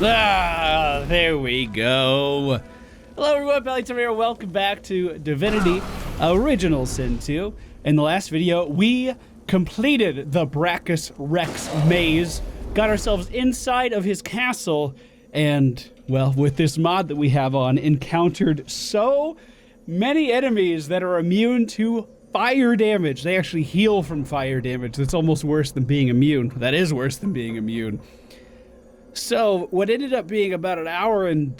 Ah, there we go. Hello everyone, MFPallytime here. Welcome back to Divinity Original Sin 2. In the last video, we completed the Brachus Rex maze, got ourselves inside of his castle, and, well, with this mod that we have on, encountered so many enemies that are immune to fire damage. They actually heal from fire damage. That's almost worse than being immune. That is worse than being immune. So what ended up being about an hour and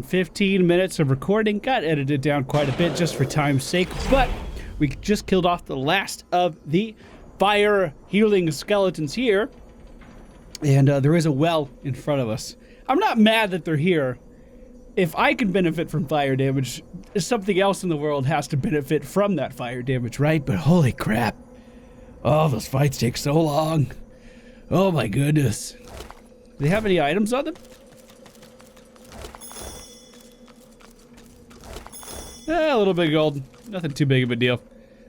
15 minutes of recording got edited down quite a bit just for time's sake, but we just killed off the last of the fire healing skeletons here, and there is a well in front of us. I'm not mad that they're here. If I can benefit from fire damage, something else in the world has to benefit from that fire damage, right? But holy crap. Oh, those fights take so long. Oh my goodness. Do they have any items on them? A little bit of gold. Nothing too big of a deal.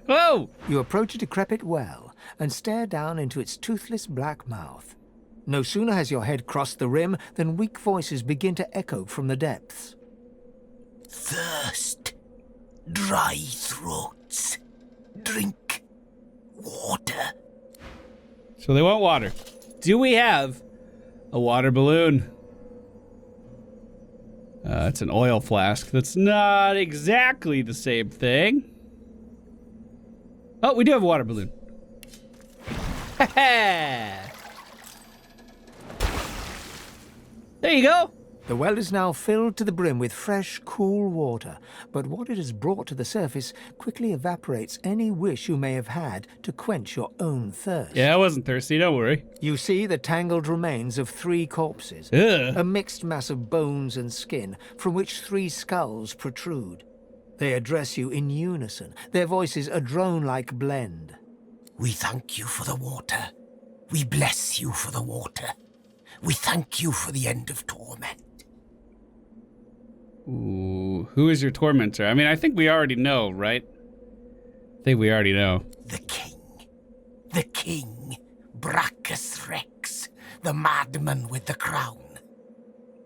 Oh! You approach a decrepit well and stare down into its toothless black mouth. No sooner has your head crossed the rim than weak voices begin to echo from the depths. Thirst, dry throats, drink water. So they want water. Do we have a water balloon? It's an oil flask. That's not exactly the same thing. Oh, we do have a water balloon. Ha-ha! There you go. The well is now filled to the brim with fresh, cool water, but what it has brought to the surface quickly evaporates any wish you may have had to quench your own thirst. Yeah, I wasn't thirsty, don't worry. You see the tangled remains of 3 corpses, Ugh. a mixed mass of bones and skin from which 3 skulls protrude. They address you in unison, their voices a drone-like blend. We thank you for the water. We bless you for the water. We thank you for the end of torment. Ooh, who is your tormentor? I mean, I think we already know, right? I think we already know. The king, Brachus Rex, the madman with the crown.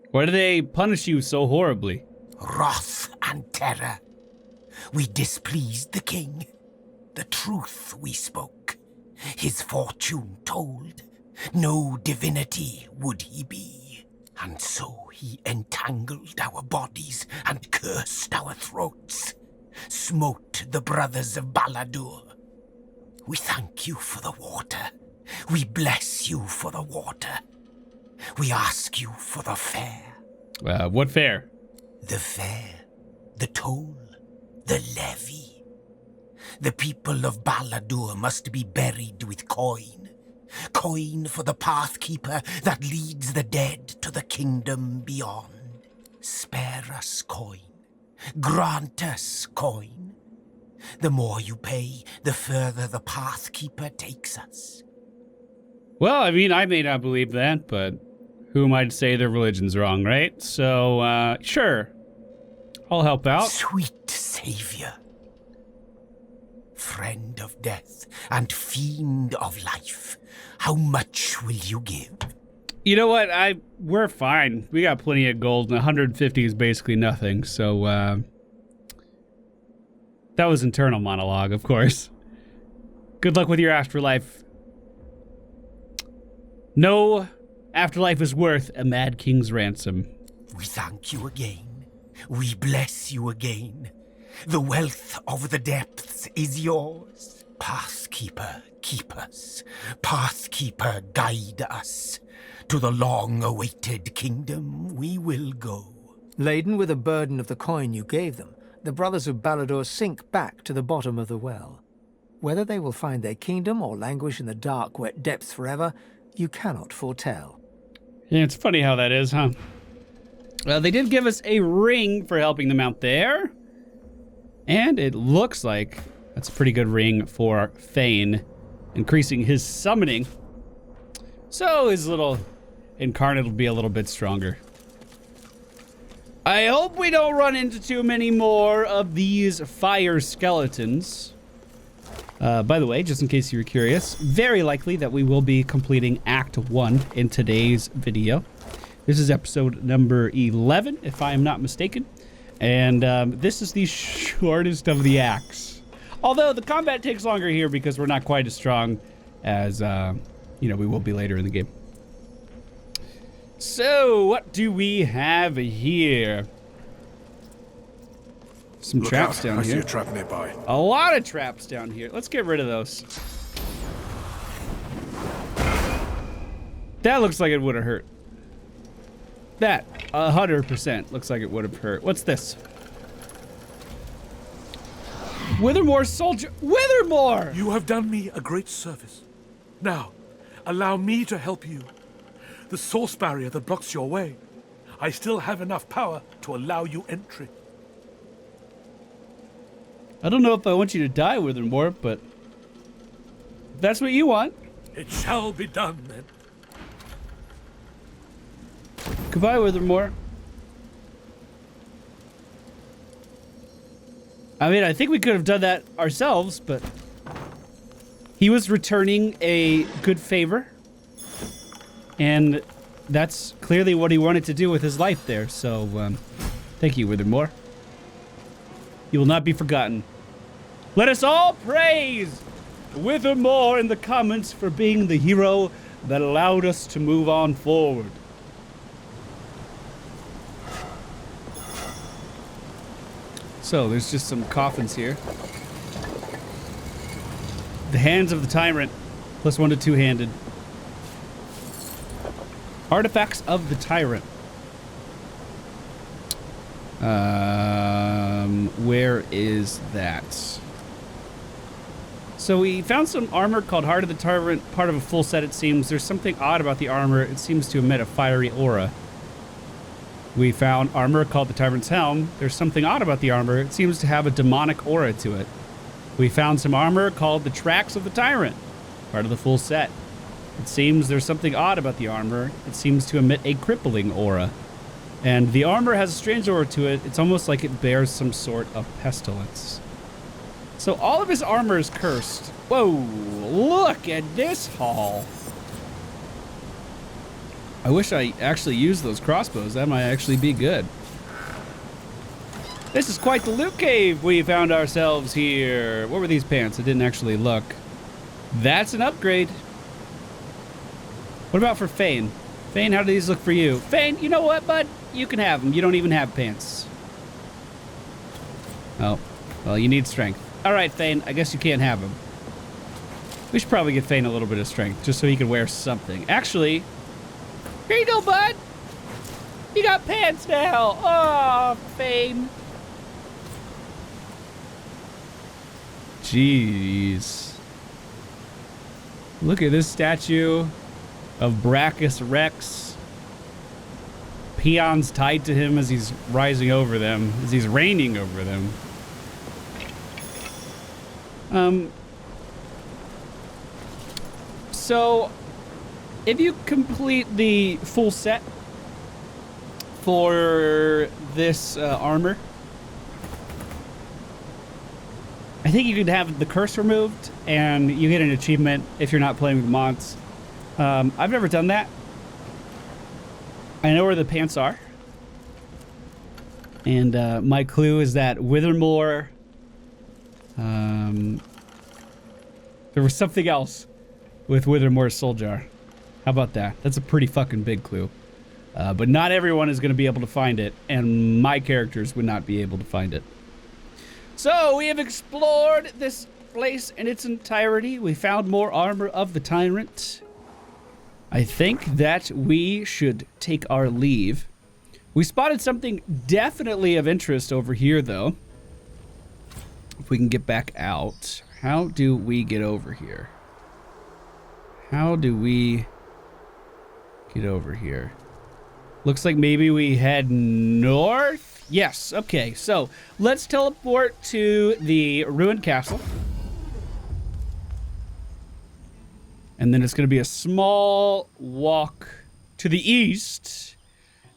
Why do they punish you so horribly? Wrath and terror. We displeased the king. The truth we spoke. His fortune told. No divinity would he be. And so he entangled our bodies and cursed our throats. Smote the brothers of Baladur. We thank you for the water. We bless you for the water. We ask you for the fare. What fare? The fare, the toll, the levy. The people of Baladur must be buried with coin. Coin for the pathkeeper that leads the dead to the kingdom beyond. Spare us coin. Grant us coin. The more you pay, the further the pathkeeper takes us. Well, I mean, I may not believe that, but who am I to say their religion's wrong, right? So, sure. I'll help out. Sweet savior. Friend of death and fiend of life, how much will you give? You know what? We're fine. We got plenty of gold, and 150 is basically nothing. So, that was internal monologue, of course. Good luck with your afterlife. No afterlife is worth a mad king's ransom. We thank you again. We bless you again. The wealth of the depths is yours. Pathkeeper, keep us. Pathkeeper, guide us. To the long-awaited kingdom we will go. Laden with a burden of the coin you gave them, the brothers of Baladur sink back to the bottom of the well. Whether they will find their kingdom or languish in the dark, wet depths forever, you cannot foretell. Yeah, it's funny how that is, huh? They did give us a ring for helping them out there. And it looks like that's a pretty good ring for Thane, increasing his summoning. So his little Incarnate will be a little bit stronger. I hope we don't run into too many more of these fire skeletons. By the way, just in case you were curious, very likely that we will be completing Act 1 in today's video. This is episode number 11, if I am not mistaken. And this is the shortest of the acts. Although the combat takes longer here because we're not quite as strong as, we will be later in the game. So, what do we have here? Some traps down here. I see a trap nearby. A lot of traps down here. Let's get rid of those. That looks like it would have hurt. That 100% looks like it would have hurt. What's this? Withermore soldier. Withermore! You have done me a great service. Now, allow me to help you. The source barrier that blocks your way. I still have enough power to allow you entry. I don't know if I want you to die, Withermore, but if that's what you want. It shall be done, then. Goodbye, Withermore. I mean, I think we could have done that ourselves, but he was returning a good favor, and that's clearly what he wanted to do with his life there, so thank you, Withermore. You will not be forgotten. Let us all praise Withermore in the comments for being the hero that allowed us to move on forward. So, there's just some coffins here. The hands of the tyrant, +1 to 2-handed. Artifacts of the tyrant. Where is that? So we found some armor called Heart of the Tyrant, part of a full set it seems. There's something odd about the armor. It seems to emit a fiery aura. We found armor called the Tyrant's Helm. There's something odd about the armor. It seems to have a demonic aura to it. We found some armor called the Tracks of the Tyrant, part of the full set. It seems there's something odd about the armor. It seems to emit a crippling aura. And the armor has a strange aura to it. It's almost like it bears some sort of pestilence. So all of his armor is cursed. Whoa, look at this haul. I wish I actually used those crossbows. That might actually be good. This is quite the loot cave we found ourselves here. What were these pants? I didn't actually look. That's an upgrade. What about for Fane? Fane, how do these look for you? Fane, you know what, bud? You can have them. You don't even have pants. Oh, well, you need strength. All right, Fane, I guess you can't have them. We should probably give Fane a little bit of strength just so he can wear something. Actually, here you go, bud. You got pants now. Oh, Fane. Jeez. Look at this statue of Brachus Rex. Peons tied to him as he's rising over them, as he's reigning over them. So, if you complete the full set for this armor, I think you could have the curse removed, and you get an achievement if you're not playing with mods. I've never done that. I know where the pants are. And my clue is that Withermore... there was something else with Withermore's soul jar. How about that? That's a pretty fucking big clue. But not everyone is going to be able to find it, and my characters would not be able to find it. So, we have explored this place in its entirety. We found more armor of the Tyrant. I think that we should take our leave. We spotted something definitely of interest over here, though. If we can get back out. How do we get over here? How do we get over here? Looks like maybe we head north? Yes, okay. So, let's teleport to the ruined castle. And then it's going to be a small walk to the east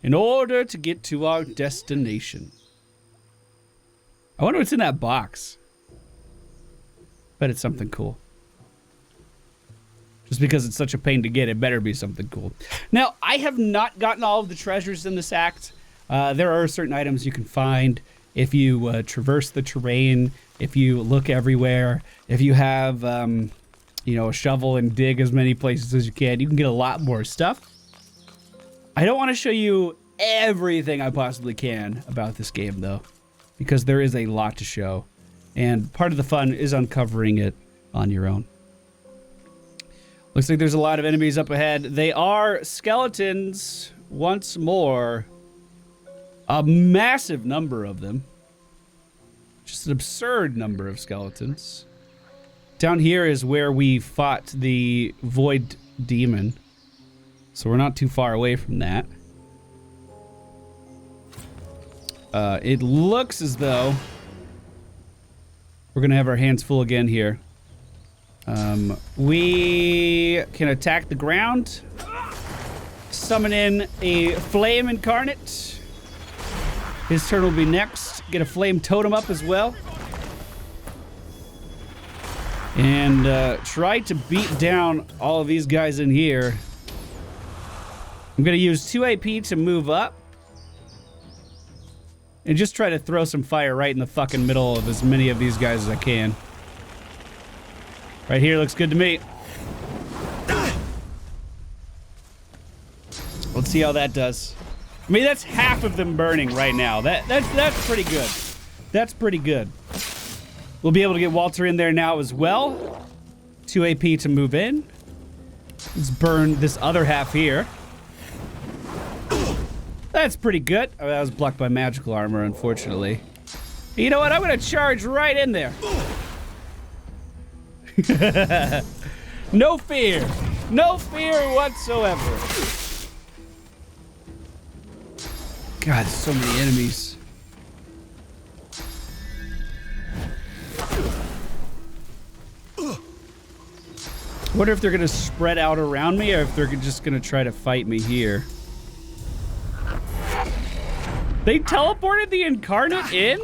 in order to get to our destination. I wonder what's in that box. Bet it's something cool. Just because it's such a pain to get, it better be something cool. Now, I have not gotten all of the treasures in this act. There are certain items you can find if you traverse the terrain, if you look everywhere, if you have, you know, a shovel and dig as many places as you can get a lot more stuff. I don't want to show you everything I possibly can about this game, though, because there is a lot to show. And part of the fun is uncovering it on your own. Looks like there's a lot of enemies up ahead. They are skeletons once more. A massive number of them. Just an absurd number of skeletons. Down here is where we fought the Void Demon. So we're not too far away from that. It looks as though we're going to have our hands full again here. We can attack the ground, summon in a flame incarnate. His turn will be next. Get a flame totem up as well. And try to beat down all of these guys in here. I'm going to use 2 AP to move up. And just try to throw some fire right in the fucking middle of as many of these guys as I can. Right here looks good to me. Let's see how that does. I mean, that's half of them burning right now. That's pretty good. That's pretty good. We'll be able to get Walter in there now as well. 2 AP to move in. Let's burn this other half here. That's pretty good. Oh, that was blocked by magical armor, unfortunately. You know what? I'm gonna charge right in there. No fear. No fear whatsoever. God, so many enemies. Wonder if they're gonna spread out around me or if they're just gonna try to fight me here. They teleported the Incarnate in?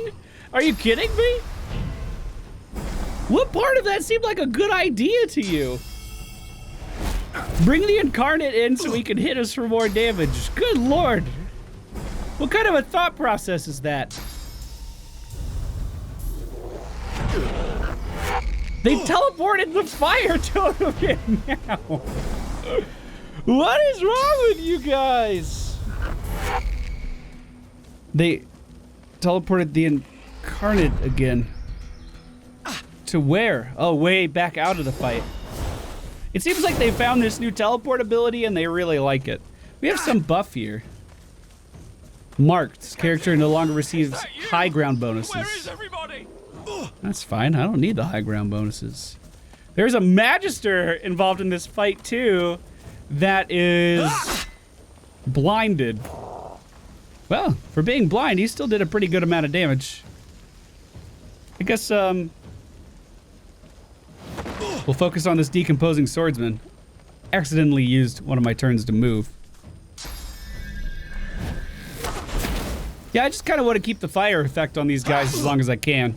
Are you kidding me? What part of that seemed like a good idea to you? Bring the Incarnate in so he can hit us for more damage. Good lord. What kind of a thought process is that? They teleported the fire totem in now. What is wrong with you guys? They teleported the Incarnate again. To where? Oh, way back out of the fight. It seems like they found this new teleport ability and they really like it. We have some buff here. Marked. This character no longer receives high ground bonuses. Where is everybody? That's fine. I don't need the high ground bonuses. There's a Magister involved in this fight too that is blinded. Well, for being blind, he still did a pretty good amount of damage. I guess, we'll focus on this decomposing swordsman. Accidentally used one of my turns to move. Yeah, I just kind of want to keep the fire effect on these guys as long as I can.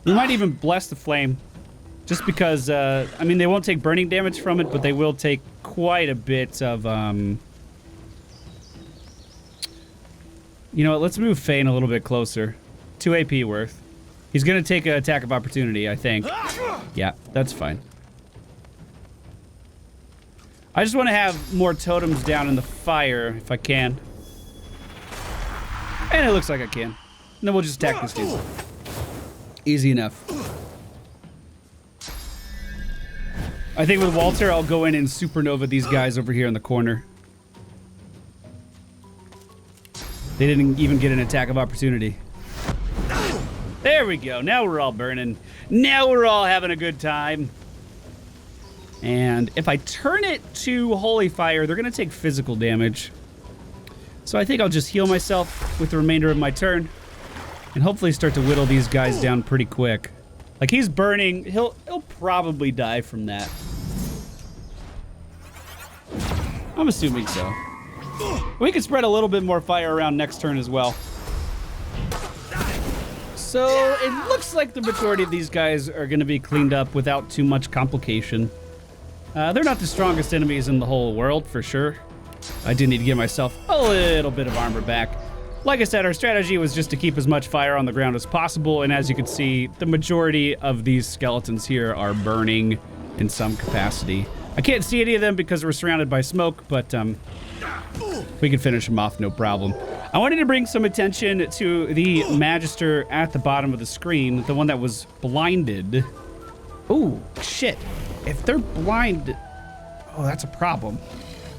We might even bless the flame. Just because, I mean, they won't take burning damage from it, but they will take quite a bit of, you know what, let's move Fane a little bit closer. 2 AP worth. He's gonna take an attack of opportunity, I think. Yeah, that's fine. I just want to have more totems down in the fire, if I can. And it looks like I can. And then we'll just attack this dude. Easy enough. I think with Walter, I'll go in and supernova these guys over here in the corner. They didn't even get an attack of opportunity. There we go. Now we're all burning. Now we're all having a good time. And if I turn it to Holy Fire, they're going to take physical damage. So I think I'll just heal myself with the remainder of my turn. And hopefully start to whittle these guys down pretty quick. Like, he's burning. He'll probably die from that. I'm assuming so. We can spread a little bit more fire around next turn as well. So it looks like the majority of these guys are going to be cleaned up without too much complication. They're not the strongest enemies in the whole world, for sure. I do need to give myself a little bit of armor back. Like I said, our strategy was just to keep as much fire on the ground as possible, and as you can see, the majority of these skeletons here are burning in some capacity. I can't see any of them because we're surrounded by smoke, but we can finish them off, no problem. I wanted to bring some attention to the Magister at the bottom of the screen, the one that was blinded. Oh, shit. If they're blind, oh, that's a problem.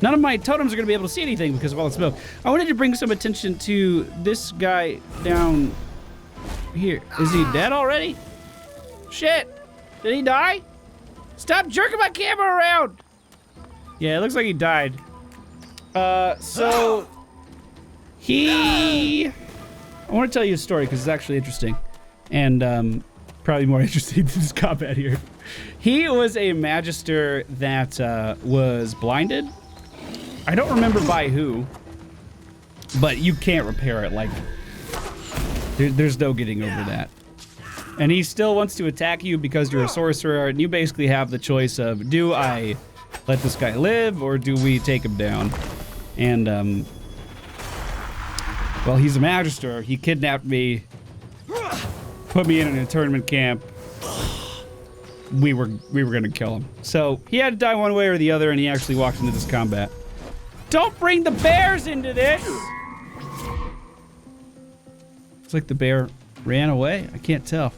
None of my totems are going to be able to see anything because of all the smoke. I wanted to bring some attention to this guy down here. Is he dead already? Shit. Did he die? Stop jerking my camera around. Yeah, it looks like he died. So I want to tell you a story because it's actually interesting and probably more interesting than this combat here. He was a Magister that was blinded. I don't remember by who, but you can't repair it. Like, there's no getting over that. And he still wants to attack you because you're a sorcerer, and you basically have the choice of, do I let this guy live, or do we take him down? And, well, he's a Magister. He kidnapped me, put me in an internment camp. We were gonna kill him. So he had to die one way or the other, and he actually walked into this combat. Don't bring the bears into this! It's like the bear ran away. I can't tell.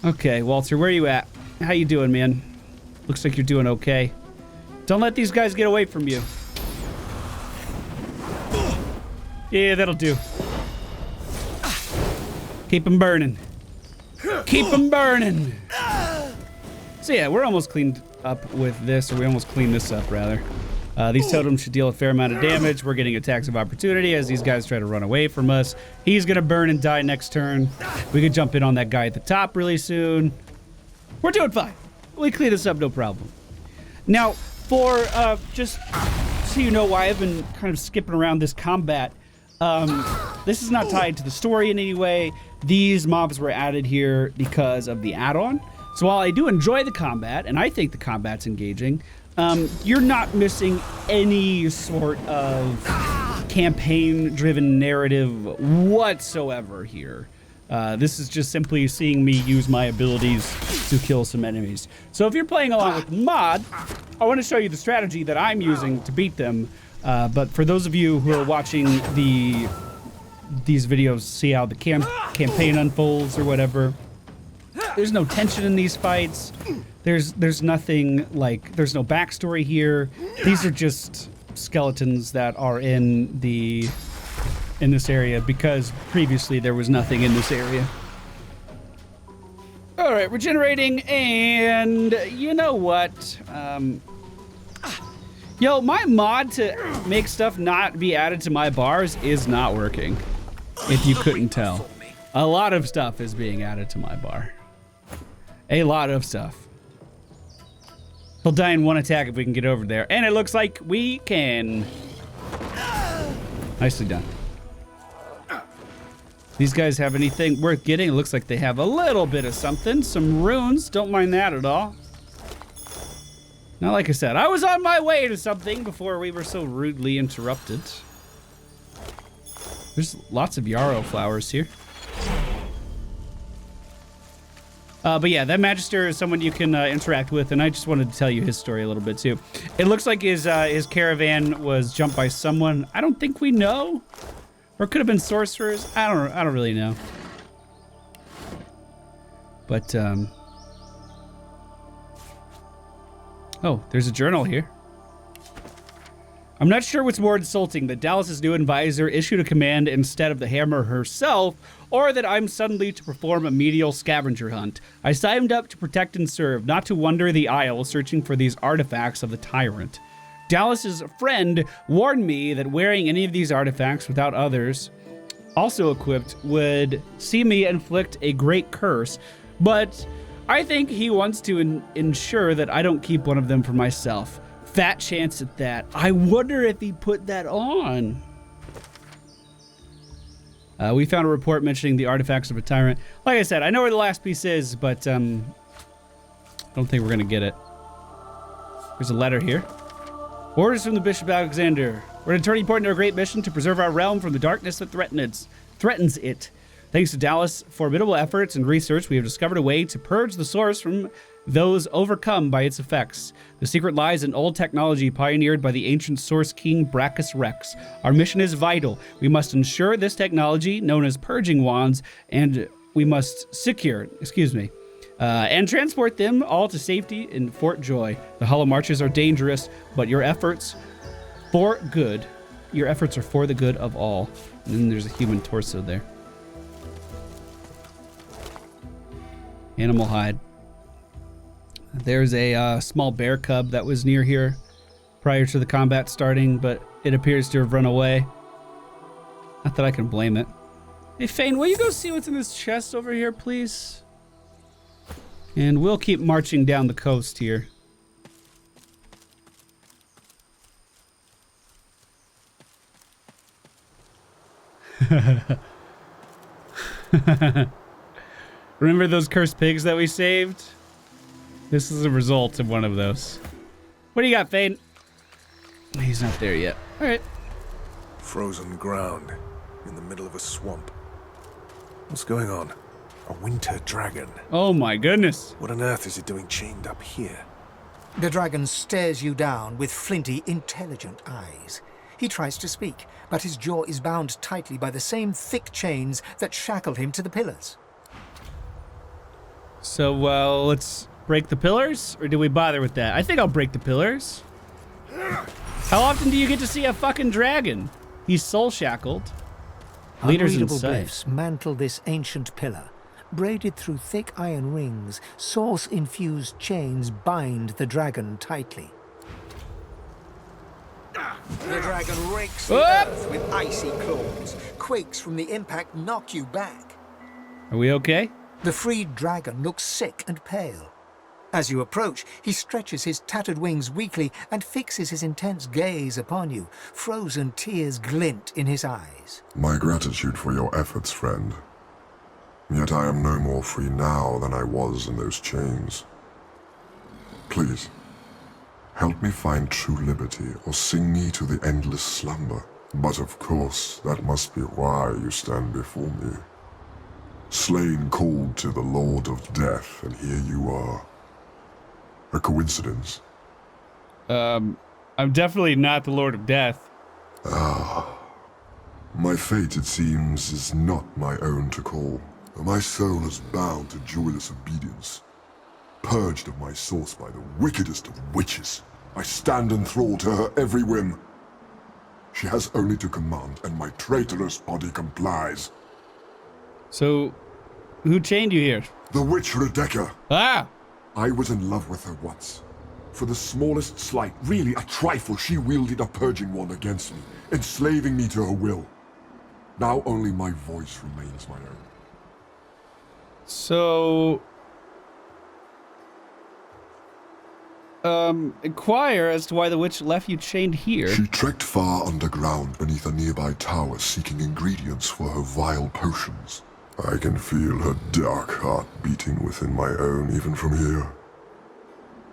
Okay, Walter, where are you at? How you doing, man? Looks like you're doing okay. Don't let these guys get away from you. Yeah, that'll do. Keep them burning. Keep them burning. So yeah, we're almost cleaned up with this, or we almost cleaned this up, rather. These totems should deal a fair amount of damage. We're getting attacks of opportunity as these guys try to run away from us. He's gonna burn and die next turn. We could jump in on that guy at the top really soon. We're doing fine. We clean this up, no problem. Now, for just so you know why I've been kind of skipping around this combat, this is not tied to the story in any way. These mobs were added here because of the add-on. So while I do enjoy the combat, and I think the combat's engaging, you're not missing any sort of campaign-driven narrative whatsoever here. This is just simply seeing me use my abilities to kill some enemies. So if you're playing along with mod, I want to show you the strategy that I'm using to beat them. But for those of you who are watching these videos, see how the campaign unfolds or whatever, there's no tension in these fights. There's nothing like, there's no backstory here. These are just skeletons that are in this area because previously there was nothing in this area. All right, regenerating, and you know what? Yo, my mod to make stuff not be added to my bars is not working. If you couldn't tell, a lot of stuff is being added to my bar. A lot of stuff. He'll die in one attack if we can get over there. And it looks like we can. Nicely done. These guys have anything worth getting? It looks like they have a little bit of something. Some runes. Don't mind that at all. Now, like I said, I was on my way to something before we were so rudely interrupted. There's lots of yarrow flowers here. But yeah, that Magister is someone you can interact with, and I just wanted to tell you his story a little bit too. It looks like his caravan was jumped by someone. I don't think we know, or it could have been sorcerers. I don't really know. But oh, there's a journal here. I'm not sure what's more insulting, that Dallas's new advisor issued a command instead of the Hammer herself, or that I'm suddenly to perform a menial scavenger hunt. I signed up to protect and serve, not to wander the Isle searching for these artifacts of the tyrant. Dallas's friend warned me that wearing any of these artifacts without others, also equipped, would see me inflict a great curse, but I think he wants to ensure that I don't keep one of them for myself. Fat chance at that. I wonder if he put that on. We found a report mentioning the artifacts of a tyrant. Like I said, I know where the last piece is, but I don't think we're gonna get it. There's a letter here. Orders from the Bishop Alexander. We're at a turning point in our great mission to preserve our realm from the darkness that threatens it. Thanks to Dallas' formidable efforts and research, we have discovered a way to purge the source from those overcome by its effects. The secret lies in old technology pioneered by the ancient Source King Brachus Rex. Our mission is vital. We must ensure this technology, known as purging wands, and we must and transport them all to safety in Fort Joy. The Hollow Marches are dangerous, but your efforts are for the good of all. And then there's a human torso there. Animal hide. There's a small bear cub that was near here prior to the combat starting, but it appears to have run away. Not that I can blame it. Hey, Fane, will you go see what's in this chest over here, please? And we'll keep marching down the coast here. Remember those cursed pigs that we saved? This is a result of one of those. What do you got, Fane? He's not there yet. All right. Frozen ground in the middle of a swamp. What's going on? A winter dragon. Oh my goodness. What on earth is it doing chained up here? The dragon stares you down with flinty, intelligent eyes. He tries to speak, but his jaw is bound tightly by the same thick chains that shackle him to the pillars. So, let's break the pillars? Or do we bother with that? I think I'll break the pillars. How often do you get to see a fucking dragon? He's soul shackled. Leaders in Unreadable sight. glyphs mantle this ancient pillar. Braided through thick iron rings, source-infused chains bind the dragon tightly. The dragon rakes the earth with icy claws. Quakes from the impact knock you back. Are we okay? The freed dragon looks sick and pale. As you approach, he stretches his tattered wings weakly and fixes his intense gaze upon you. Frozen tears glint in his eyes. My gratitude for your efforts, friend. Yet I am no more free now than I was in those chains. Please, help me find true liberty, or sing me to the endless slumber. But of course, that must be why you stand before me. Slain called to the Lord of Death, and here you are. A coincidence? I'm definitely not the Lord of Death. My fate, it seems, is not my own to call. My soul is bound to joyless obedience. Purged of my source by the wickedest of witches, I stand in thrall to her every whim. She has only to command, and my traitorous body complies. So, who chained you here? The witch Rebecca. Ah! I was in love with her once. For the smallest slight, really a trifle, she wielded a purging wand against me, enslaving me to her will. Now only my voice remains my own. So, inquire as to why the witch left you chained here. She trekked far underground beneath a nearby tower seeking ingredients for her vile potions. I can feel her dark heart beating within my own even from here.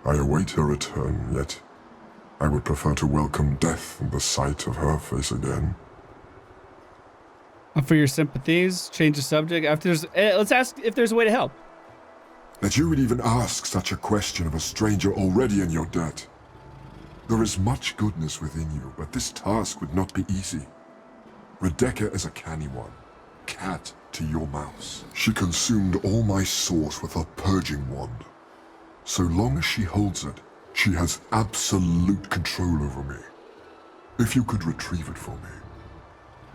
I await her return, yet I would prefer to welcome death in the sight of her face again. For your sympathies, change the subject. Let's ask if there's a way to help. That you would even ask such a question of a stranger already in your debt. There is much goodness within you, but this task would not be easy. Rebecca is a canny one. Cat to your mouse. She consumed all my source with her purging wand. So long as she holds it, she has absolute control over me. If you could retrieve it for me,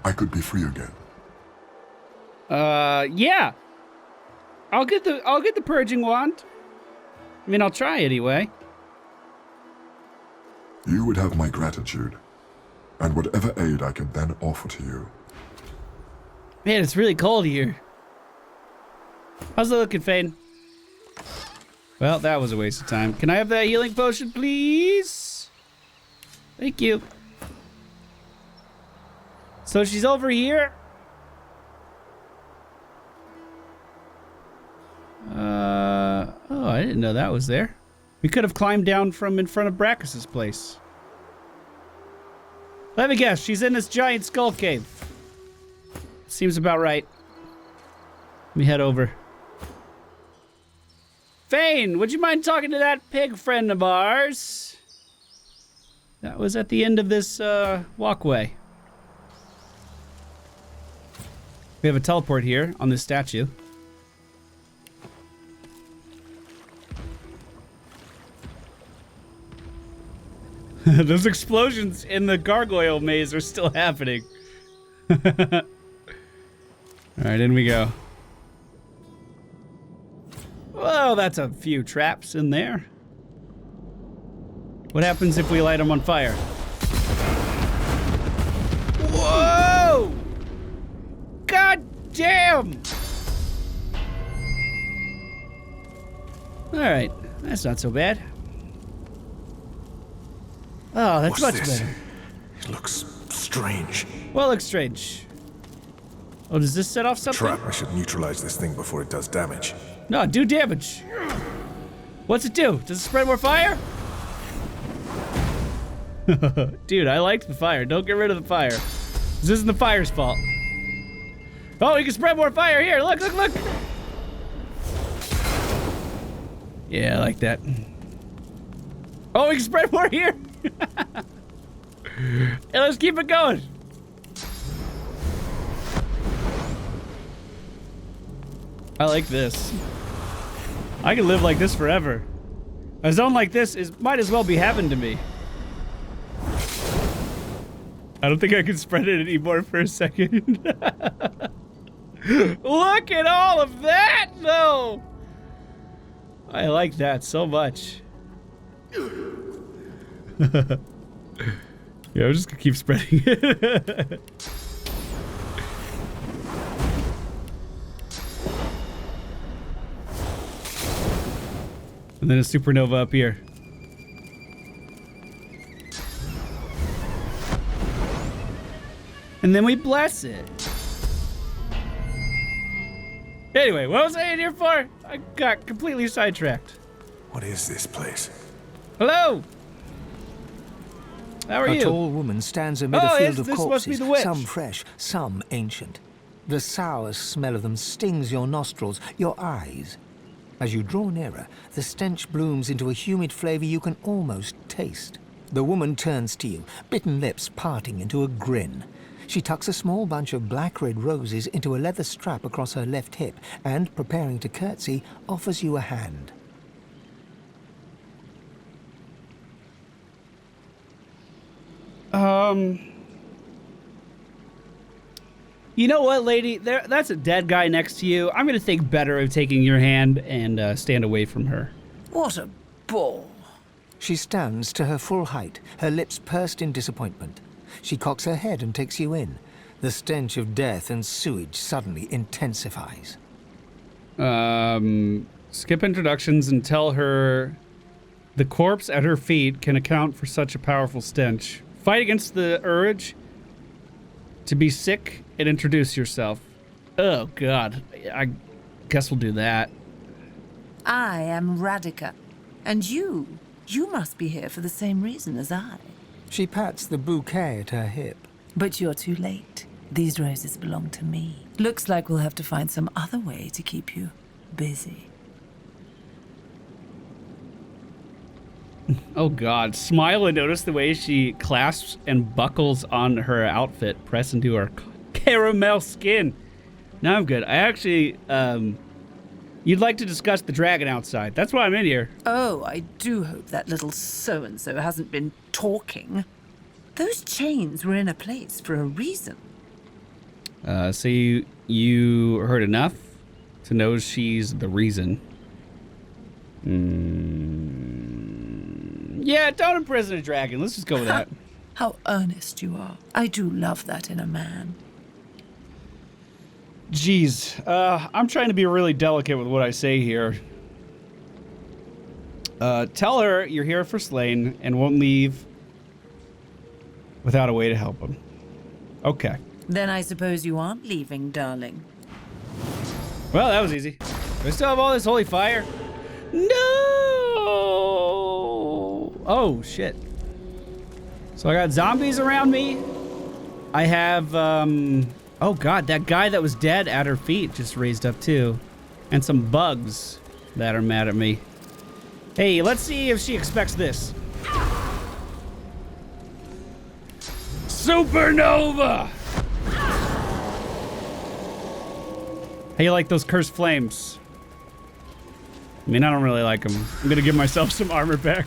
I could be free again. Yeah. I'll get the purging wand. I mean, I'll try anyway. You would have my gratitude, and whatever aid I could then offer to you. Man, it's really cold here. How's it looking, Fane? Well, that was a waste of time. Can I have that healing potion, please? Thank you. So she's over here. Oh, I didn't know that was there. We could have climbed down from in front of Brachus's place. Let me guess, she's in this giant skull cave. Seems about right. Let me head over. Fane, would you mind talking to that pig friend of ours? That was at the end of this walkway. We have a teleport here on this statue. Those explosions in the gargoyle maze are still happening. All right, in we go. Whoa, that's a few traps in there. What happens if we light them on fire? Whoa! God damn! All right, that's not so bad. Oh, that's much better. It looks strange. Well, looks strange. Oh, does this set off something? Trap. I should neutralize this thing before it does damage. No, do damage. What's it do? Does it spread more fire? Dude, I liked the fire. Don't get rid of the fire. This isn't the fire's fault. Oh, we can spread more fire here. Look, look, look. Yeah, I like that. Oh, we can spread more here. Hey, let's keep it going. I like this. I can live like this forever. A zone like this might as well be happened to me. I don't think I can spread it anymore for a second. Look at all of that, though. I like that so much. Yeah, I'm just gonna keep spreading it. And then a supernova up here. And then we bless it. Anyway, what was I in here for? I got completely sidetracked. What is this place? Hello! How are you? A tall woman stands amid a field of this must be corpses, the witch. some fresh, some ancient. The sour smell of them stings your nostrils, your eyes. As you draw nearer, the stench blooms into a humid flavor you can almost taste. The woman turns to you, bitten lips parting into a grin. She tucks a small bunch of black-red roses into a leather strap across her left hip and, preparing to curtsy, offers you a hand. You know what, lady? That's a dead guy next to you. I'm gonna think better of taking your hand and stand away from her. What a bore. She stands to her full height, her lips pursed in disappointment. She cocks her head and takes you in. The stench of death and sewage suddenly intensifies. Skip introductions and tell her the corpse at her feet can account for such a powerful stench. Fight against the urge to be sick and introduce yourself. Oh, God. I guess we'll do that. I am Radica. And you must be here for the same reason as I. She pats the bouquet at her hip. But you're too late. These roses belong to me. Looks like we'll have to find some other way to keep you busy. Oh, God. Smile and notice the way she clasps and buckles on her outfit, press into her caramel skin. Now I'm good. I actually, you'd like to discuss the dragon outside. That's why I'm in here. Oh, I do hope that little so-and-so hasn't been talking. Those chains were in a place for a reason. So you heard enough to know she's the reason. Yeah, don't imprison a dragon. Let's just go with that. How earnest you are. I do love that in a man. Jeez, I'm trying to be really delicate with what I say here. Tell her you're here for Slane and won't leave without a way to help him. Okay. Then I suppose you aren't leaving, darling. Well, that was easy. Do I still have all this holy fire? No! Oh, shit. So I got zombies around me. I have, oh god, that guy that was dead at her feet just raised up too. And some bugs that are mad at me. Hey, let's see if she expects this. Supernova! How you like those cursed flames? I mean, I don't really like them. I'm gonna give myself some armor back.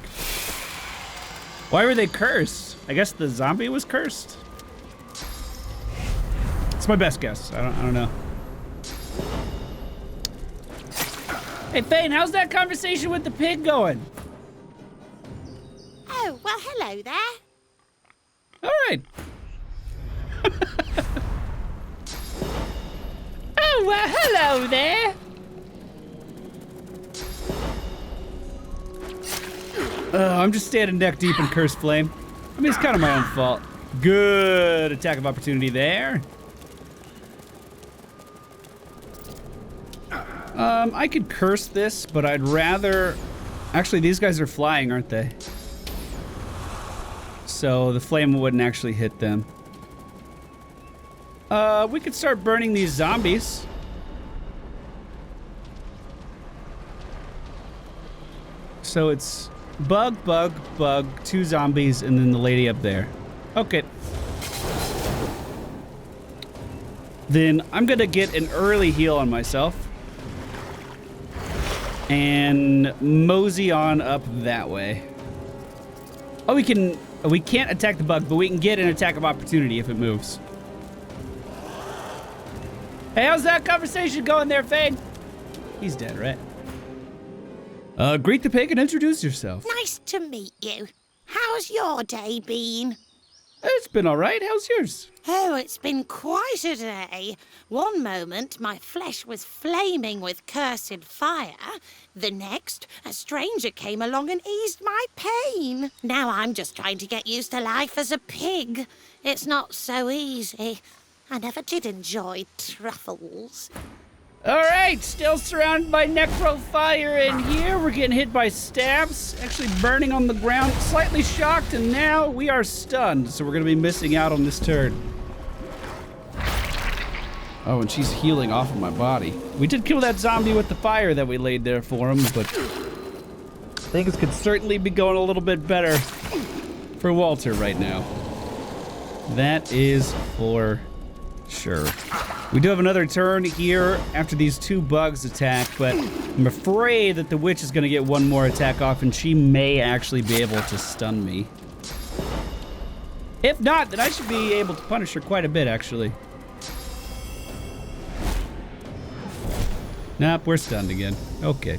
Why were they cursed? I guess the zombie was cursed? It's my best guess. I don't know. Hey, Fane, how's that conversation with the pig going? Oh, well, hello there. All right. Oh, well, hello there. I'm just standing neck deep in Cursed Flame. I mean, it's kind of my own fault. Good attack of opportunity there. I could curse this, but I'd rather... Actually, these guys are flying, aren't they? So the flame wouldn't actually hit them. We could start burning these zombies. So it's bug, bug, bug, 2 zombies, and then the lady up there. Okay. Then I'm gonna get an early heal on myself. And mosey on up that way. Oh, we can't attack the bug, but we can get an attack of opportunity if it moves. Hey, how's that conversation going there, Fane? He's dead, right? Greet the pig and introduce yourself. Nice to meet you. How's your day been? It's been all right. How's yours? Oh, it's been quite a day. One moment, my flesh was flaming with cursed fire. The next, a stranger came along and eased my pain. Now I'm just trying to get used to life as a pig. It's not so easy. I never did enjoy truffles. All right, still surrounded by necro fire in here. We're getting hit by stabs, actually burning on the ground, slightly shocked, and now we are stunned, so we're gonna be missing out on this turn. Oh, and she's healing off of my body. We did kill that zombie with the fire that we laid there for him, but things could certainly be going a little bit better for Walter right now. That is for sure. We do have another turn here after these 2 bugs attack, but I'm afraid that the witch is going to get one more attack off, and she may actually be able to stun me. If not, then I should be able to punish her quite a bit, actually. Nope, we're stunned again. Okay.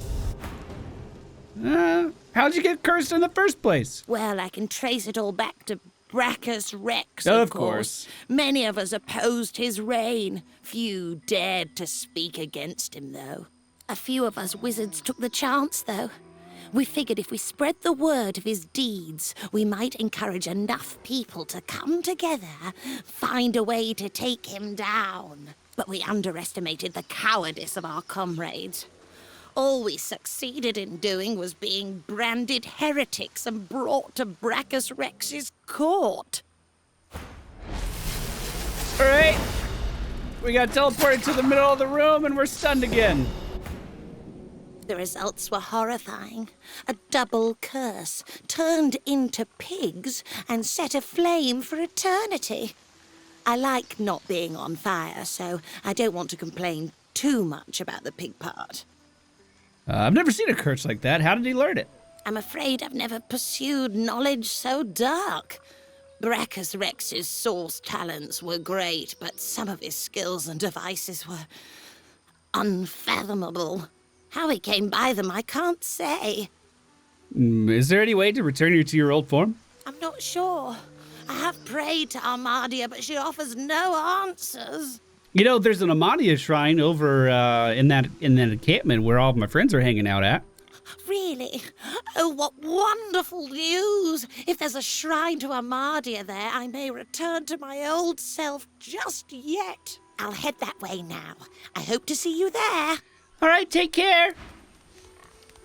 How'd you get cursed in the first place? Well, I can trace it all back to Brachus Rex, Of course. Many of us opposed his reign. Few dared to speak against him, though. A few of us wizards took the chance, though. We figured if we spread the word of his deeds, we might encourage enough people to come together, find a way to take him down. But we underestimated the cowardice of our comrades. All we succeeded in doing was being branded heretics and brought to Brachus Rex's court. All right. We got teleported to the middle of the room and we're stunned again. The results were horrifying. A double curse turned into pigs and set aflame for eternity. I like not being on fire, so I don't want to complain too much about the pig part. I've never seen a curse like that. How did he learn it? I'm afraid I've never pursued knowledge so dark. Brachus Rex's source talents were great, but some of his skills and devices were unfathomable. How he came by them, I can't say. Is there any way to return you to your old form? I'm not sure. I have prayed to Armadia, but she offers no answers. You know, there's an Amadia shrine over in that encampment where all of my friends are hanging out at. Really? Oh, what wonderful news! If there's a shrine to Armadia there, I may return to my old self just yet. I'll head that way now. I hope to see you there. All right, take care.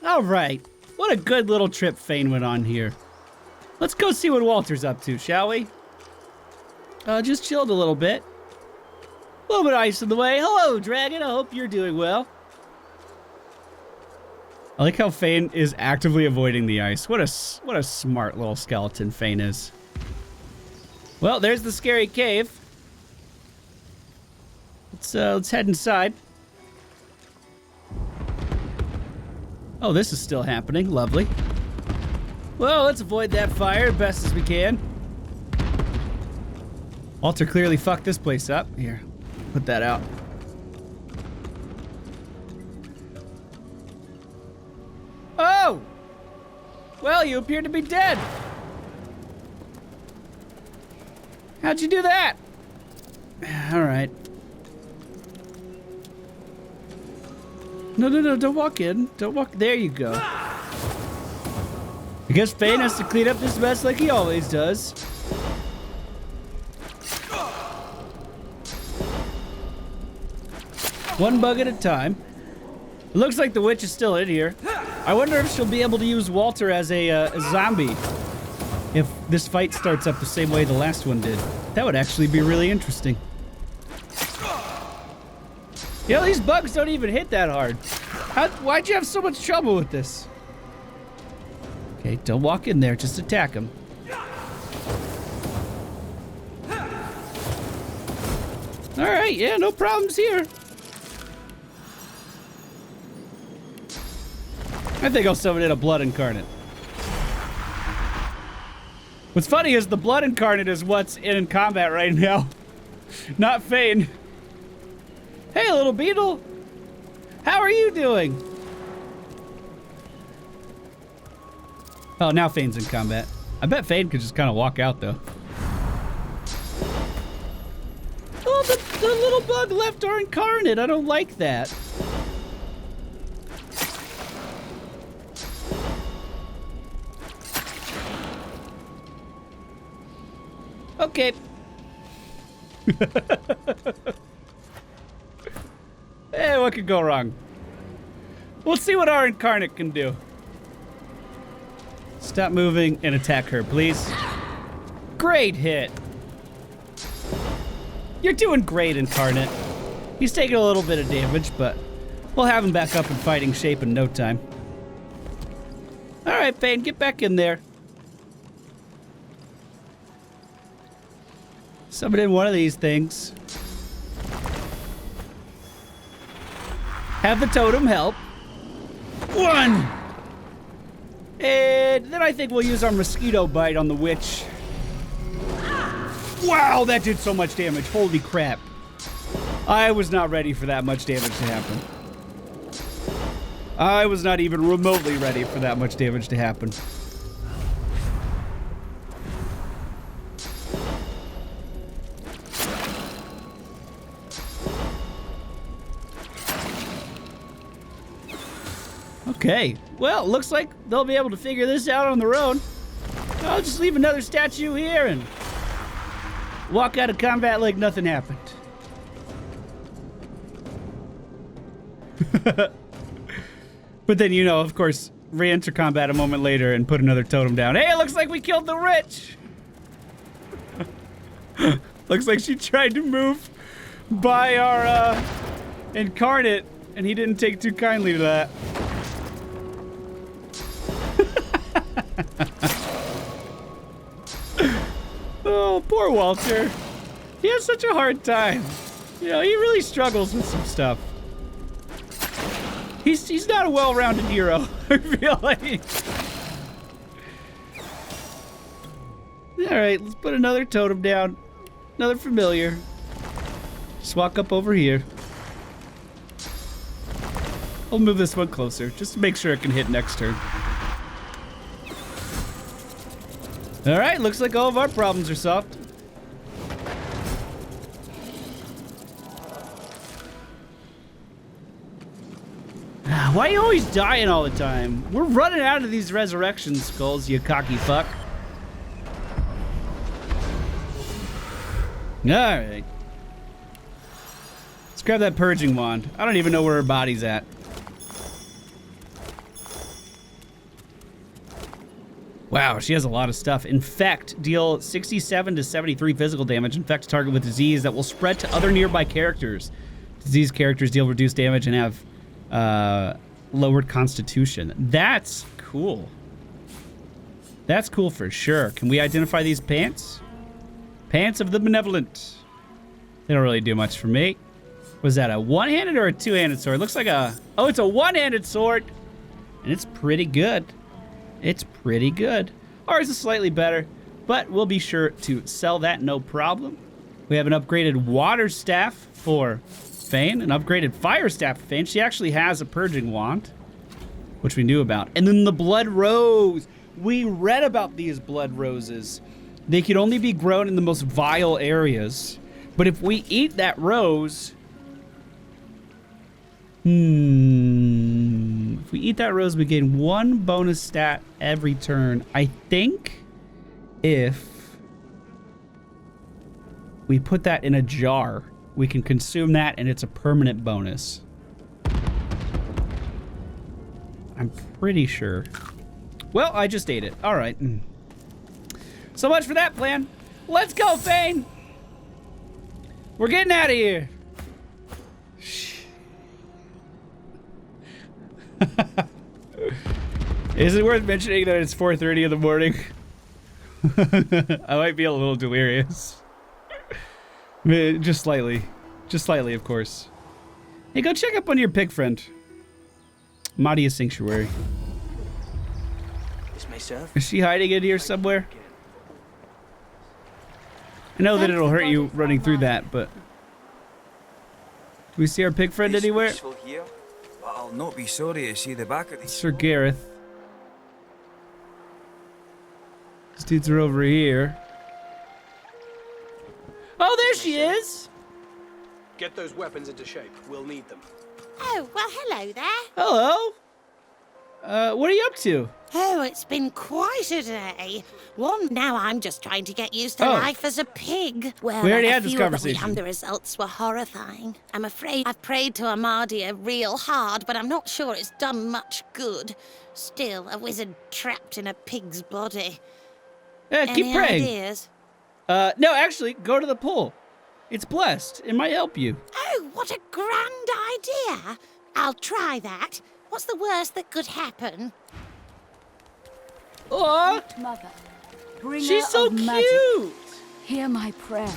All right. What a good little trip Fane went on here. Let's go see what Walter's up to, shall we? Just chilled a little bit. A little bit of ice in the way. Hello, dragon. I hope you're doing well. I like how Fane is actively avoiding the ice. What a smart little skeleton Fane is. Well, there's the scary cave. Let's head inside. Oh, this is still happening. Lovely. Well, let's avoid that fire as best as we can. Walter clearly fucked this place up. Here, put that out. Oh! Well, you appear to be dead. How'd you do that? All right. No, don't walk in. Don't walk. There you go. I guess Fane has to clean up this mess like he always does. One bug at a time. It looks like the witch is still in here. I wonder if she'll be able to use Walter as a zombie if this fight starts up the same way the last one did. That would actually be really interesting. You know, these bugs don't even hit that hard. Why'd you have so much trouble with this? Okay, don't walk in there, just attack him. Alright, yeah, no problems here. I think I'll summon in a blood incarnate. What's funny is the blood incarnate is what's in combat right now, not Fane. Hey, little beetle. How are you doing? Oh, now Fane's in combat. I bet Fane could just kind of walk out, though. Oh, the little bug left our incarnate. I don't like that. Okay. Hey, what could go wrong? We'll see what our incarnate can do. Stop moving and attack her, please. Great hit. You're doing great, incarnate. He's taking a little bit of damage, but we'll have him back up in fighting shape in no time. All right, Fane, get back in there. Summon in one of these things. Have the totem help. One! And then I think we'll use our mosquito bite on the witch. Wow, that did so much damage. Holy crap. I was not ready for that much damage to happen. I was not even remotely ready for that much damage to happen. Okay, well, looks like they'll be able to figure this out on their own. I'll just leave another statue here and walk out of combat like nothing happened. But then, you know, of course, re-enter combat a moment later and put another totem down. Hey, it looks like we killed the witch! Looks like she tried to move by our incarnate, and he didn't take too kindly to that. Oh, poor Walter. He has such a hard time. You know, he really struggles with some stuff. He's not a well-rounded hero, I feel like. Alright, let's put another totem down. Another familiar. Just walk up over here. I'll move this one closer, just to make sure it can hit next turn. Alright, looks like all of our problems are solved. Why are you always dying all the time? We're running out of these resurrection skulls, you cocky fuck. Alright. Let's grab that purging wand. I don't even know where her body's at. Wow, she has a lot of stuff. Infect. Deal 67 to 73 physical damage. Infect a target with disease that will spread to other nearby characters. Disease characters deal reduced damage and have lowered constitution. That's cool. That's cool for sure. Can we identify these pants? Pants of the Benevolent. They don't really do much for me. Was that a one-handed or a two-handed sword? Looks like a... Oh, it's a one-handed sword. And it's pretty good. It's pretty good. Ours is slightly better, but we'll be sure to sell that, no problem. We have an upgraded water staff for Fane, an upgraded fire staff for Fane. She actually has a purging wand, which we knew about. And then the blood rose. We read about these blood roses. They could only be grown in the most vile areas. But if we eat that rose... If we eat that rose, we gain 1 bonus stat every turn. I think if we put that in a jar, we can consume that and it's a permanent bonus. I'm pretty sure. Well, I just ate it. All right. So much for that plan. Let's go, Fane. We're getting out of here. Is it worth mentioning that it's 4:30 in the morning? I might be a little delirious. Just slightly. Just slightly, of course. Hey, go check up on your pig friend. Madia Sanctuary. This may serve. Is she hiding in here somewhere? I know that it'll hurt you running through that, but... Do we see our pig friend anywhere? Here, but I'll not be sorry to see the back of these. Sir Gareth. These dudes are over here. Oh, there she is! Get those weapons into shape. We'll need them. Oh, well, hello there. Hello. What are you up to? Oh, it's been quite a day. Now I'm just trying to get used to life as a pig. Well, we already a had this few of conversation. The results were horrifying. I'm afraid I've prayed to Amadia real hard, but I'm not sure it's done much good. Still, a wizard trapped in a pig's body. Yeah, keep Any praying. ideas? No, actually, go to the pool. It's blessed. It might help you. Oh, what a grand idea. I'll try that. What's the worst that could happen? Oh, Mother, bringer she's so of cute. magic, hear my prayer.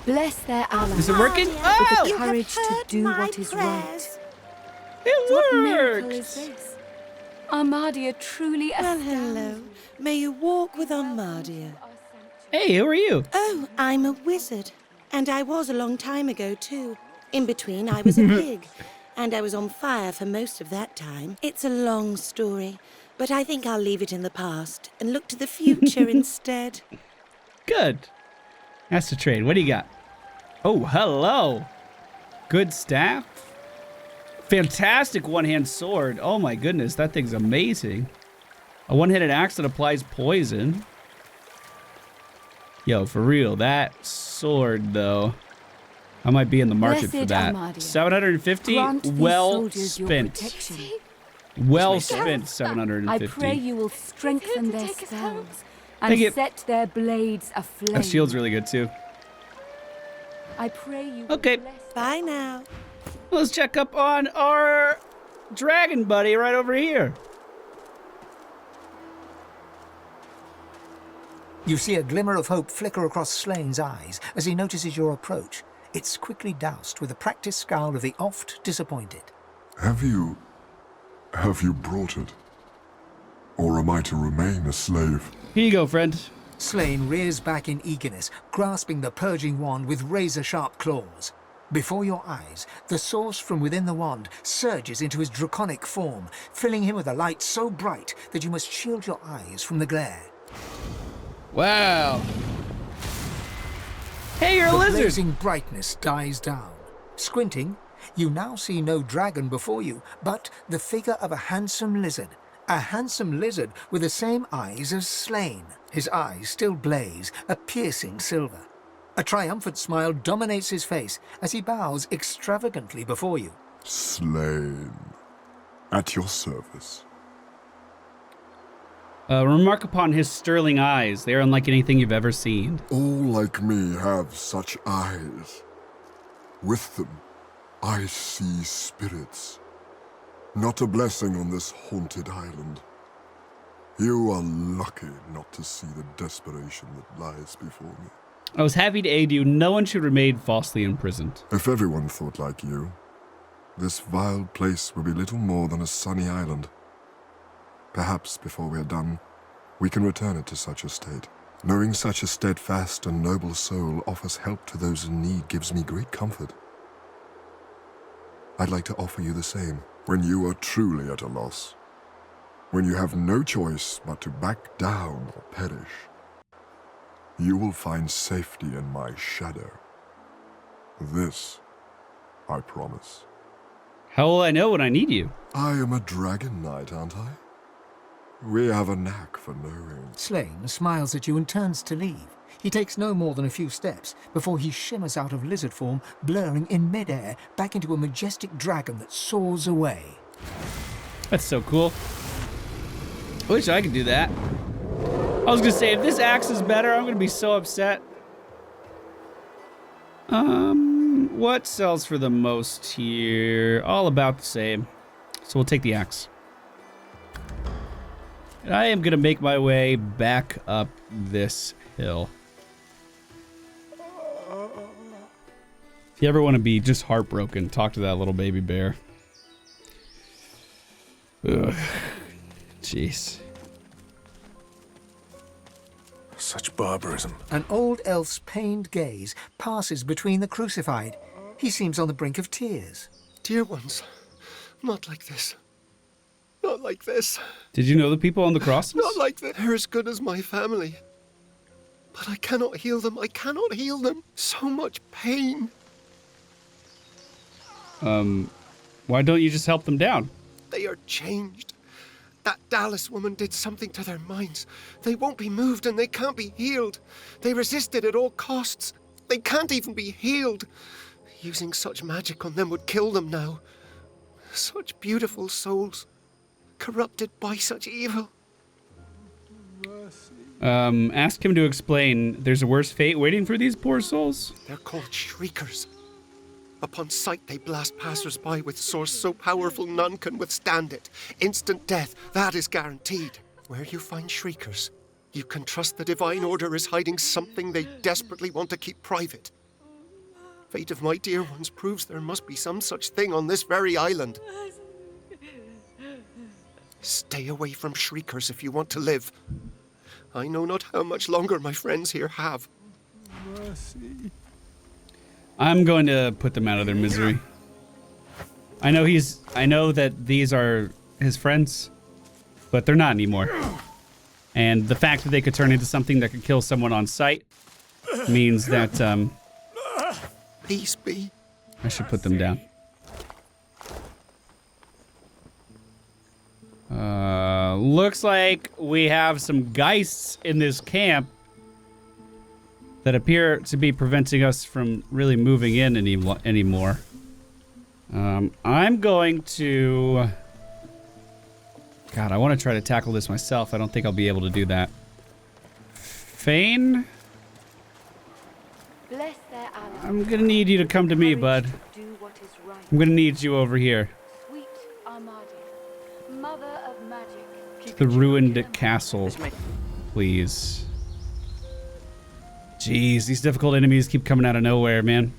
Bless their allies. Is it working? With Oh! the courage to do what is right. It What miracle is worked. this? Armadia truly Well, astounds. hello. May you walk with Armadia. Hey, who are you? Oh, I'm a wizard. And I was a long time ago, too. In between, I was a pig. And I was on fire for most of that time. It's a long story, but I think I'll leave it in the past and look to the future instead. Good. That's the trade. What do you got? Oh, hello. Good staff. Fantastic one-hand sword. Oh my goodness, that thing's amazing. A one-handed axe that applies poison. Yo, for real, that sword though. I might be in the market for Blessed that. Armadia, 750. grant these Well soldiers your spent. protection. Well spent. I 750. pray you will strengthen their spells Thank you. and set their blades aflame. That shield's really good too. I pray you. Okay. Bye now. Let's check up on our dragon buddy right over here. You see a glimmer of hope flicker across Slane's eyes as he notices your approach. It's quickly doused with a practiced scowl of the oft disappointed. Have you brought it? Or am I to remain a slave? Here you go, friend. Slane rears back in eagerness, grasping the purging wand with razor-sharp claws. Before your eyes, the source from within the wand surges into his draconic form, filling him with a light so bright that you must shield your eyes from the glare. Wow. Hey, you're a The lizard. blazing brightness dies down. Squinting, you now see no dragon before you, but the figure of a handsome lizard. A handsome lizard with the same eyes as Slane. His eyes still blaze, a piercing silver. A triumphant smile dominates his face as he bows extravagantly before you. Slane. At your service. Remark upon his sterling eyes. They are unlike anything you've ever seen. All like me have such eyes. With them, I see spirits. Not a blessing on this haunted island. You are lucky not to see the desperation that lies before me. I was happy to aid you. No one should remain falsely imprisoned. If everyone thought like you, this vile place would be little more than a sunny island. Perhaps before we are done, we can return it to such a state. Knowing such a steadfast and noble soul offers help to those in need gives me great comfort. I'd like to offer you the same. When you are truly at a loss, when you have no choice but to back down or perish, you will find safety in my shadow. This, I promise. How will I know when I need you? I am a dragon knight, aren't I? We have a knack for knowing. Slane smiles at you and turns to leave. He takes no more than a few steps before he shimmers out of lizard form, blurring in midair back into a majestic dragon that soars away. That's so cool. I wish I could do that. I was gonna say, if this axe is better, I'm gonna be so upset. What sells for the most here? All about the same. So we'll take the axe. And I am gonna make my way back up this hill. If you ever want to be just heartbroken, talk to that little baby bear. Ugh. Jeez. Such barbarism. An old elf's pained gaze passes between the crucified. He seems on the brink of tears. Dear ones, not like this. Not like this. Did you know the people on the crosses? Not like this. They're as good as my family. But I cannot heal them. I cannot heal them. So much pain. Why don't you just help them down? They are changed. That Dallas woman did something to their minds. They won't be moved and they can't be healed. They resisted at all costs. They can't even be healed. Using such magic on them would kill them now. Such beautiful souls, corrupted by such evil. Ask him to explain. There's a worse fate waiting for these poor souls? They're called shriekers. Upon sight, they blast passers-by with source so powerful none can withstand it. Instant death, that is guaranteed. Where you find shriekers, you can trust the Divine Order is hiding something they desperately want to keep private. Fate of my dear ones proves there must be some such thing on this very island. Stay away from shriekers if you want to live. I know not how much longer my friends here have. Mercy. I'm going to put them out of their misery. I know that these are his friends, but they're not anymore. And the fact that they could turn into something that could kill someone on sight means that, Peace be. I should put them down. Looks like we have some geists in this camp that appear to be preventing us from really moving in anymore. I'm going to... God, I want to try to tackle this myself. I don't think I'll be able to do that. Fane? Bless their allies. I'm gonna need you to come to me, bud. I'm gonna need you over here. Sweet Armadia, mother of magic. The ruined castle, please. Jeez, these difficult enemies keep coming out of nowhere, man.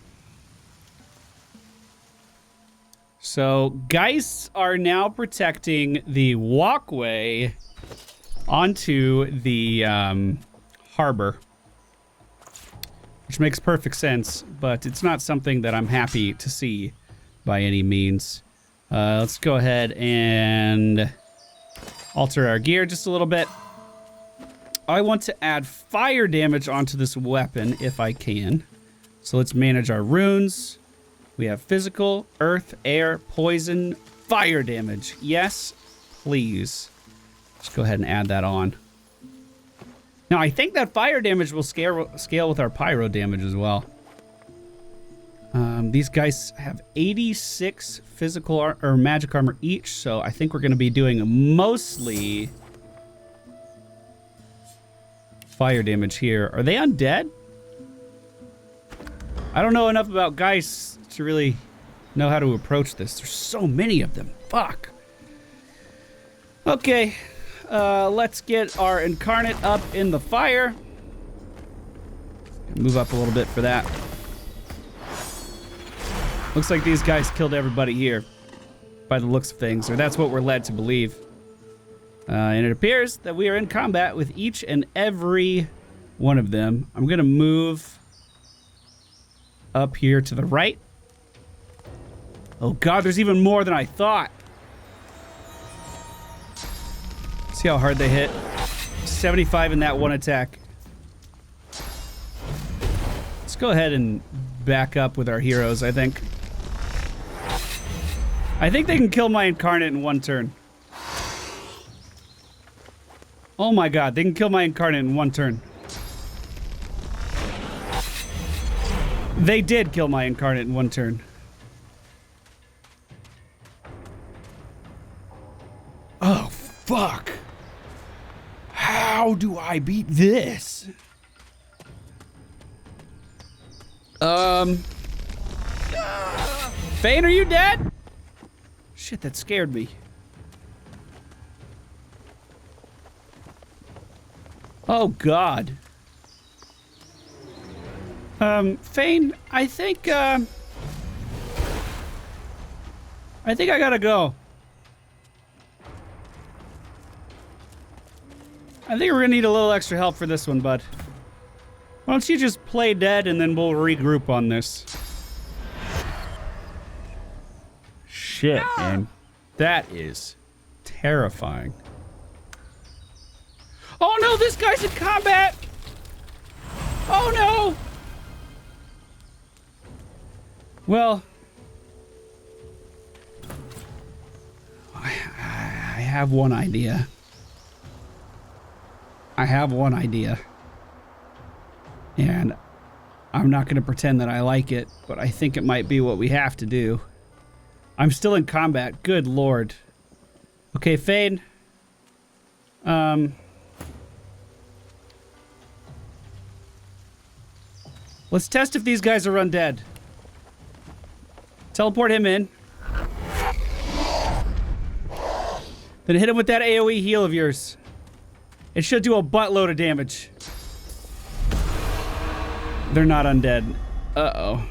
So, geists are now protecting the walkway onto the harbor. Which makes perfect sense, but it's not something that I'm happy to see by any means. Let's go ahead and alter our gear just a little bit. I want to add fire damage onto this weapon if I can. So let's manage our runes. We have physical, earth, air, poison, fire damage. Yes, please. Let's go ahead and add that on. Now, I think that fire damage will scale with our pyro damage as well. These guys have 86 physical or magic armor each, so I think we're going to be doing mostly fire damage here. Are they undead? I don't know enough about Geist to really know how to approach this. There's so many of them. Fuck. Okay. Let's get our Incarnate up in the fire. Move up a little bit for that. Looks like these guys killed everybody here by the looks of things, or that's what we're led to believe. And it appears that we are in combat with each and every one of them. I'm gonna move up here to the right. Oh God, there's even more than I thought. See how hard they hit? 75 in that one attack. Let's go ahead and back up with our heroes, I think. I think they can kill my Incarnate in one turn. Oh my God, they can kill my Incarnate in one turn. They did kill my Incarnate in one turn. Oh, fuck. How do I beat this? Fane, are you dead? Shit, that scared me. Oh, God. Fane, I think I gotta go. I think we're gonna need a little extra help for this one, bud. Why don't you just play dead and then we'll regroup on this. Shit, man. That is terrifying. Oh no, this guy's in combat! Oh no! Well, I have one idea. And I'm not going to pretend that I like it, but I think it might be what we have to do. I'm still in combat. Good Lord. Okay, Fane. Let's test if these guys are undead. Teleport him in. Then hit him with that AoE heal of yours. It should do a buttload of damage. They're not undead. Uh-oh.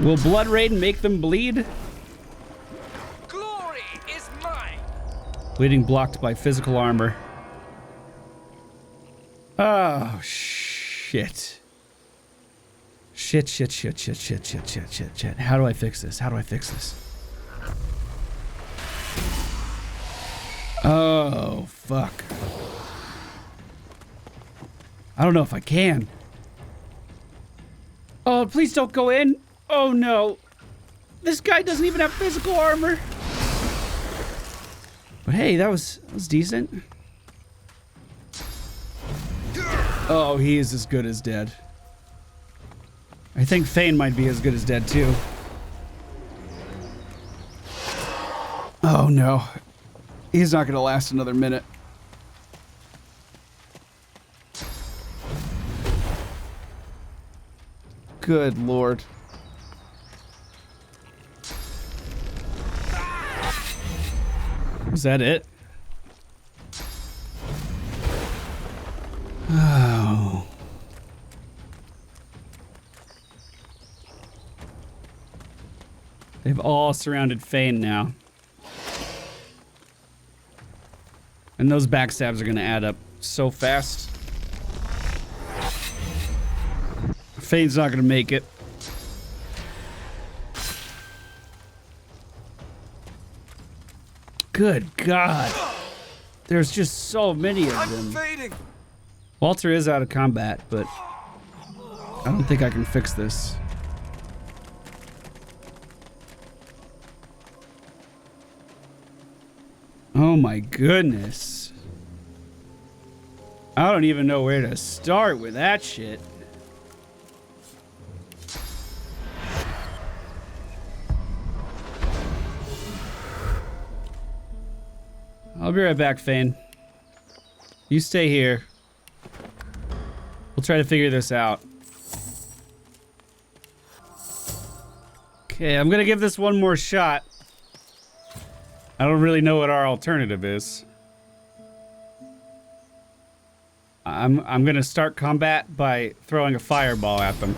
Will Blood Rain make them bleed? Glory is mine. Bleeding blocked by physical armor. Oh, shit. Shit. How do I fix this? Oh, fuck. I don't know if I can. Oh, please don't go in. Oh, no. This guy doesn't even have physical armor. But hey, that was decent. Oh, he is as good as dead. I think Fane might be as good as dead, too. Oh, no. He's not going to last another minute. Good Lord. Was that it? Oh. They've all surrounded Fane now. And those backstabs are going to add up so fast. Fane's not going to make it. Good God. There's just so many of them. Fading. Walter is out of combat, but I don't think I can fix this. Oh my goodness. I don't even know where to start with that shit. I'll be right back, Fane. You stay here. We'll try to figure this out. Okay, I'm gonna give this one more shot. I don't really know what our alternative is. I'm gonna start combat by throwing a fireball at them.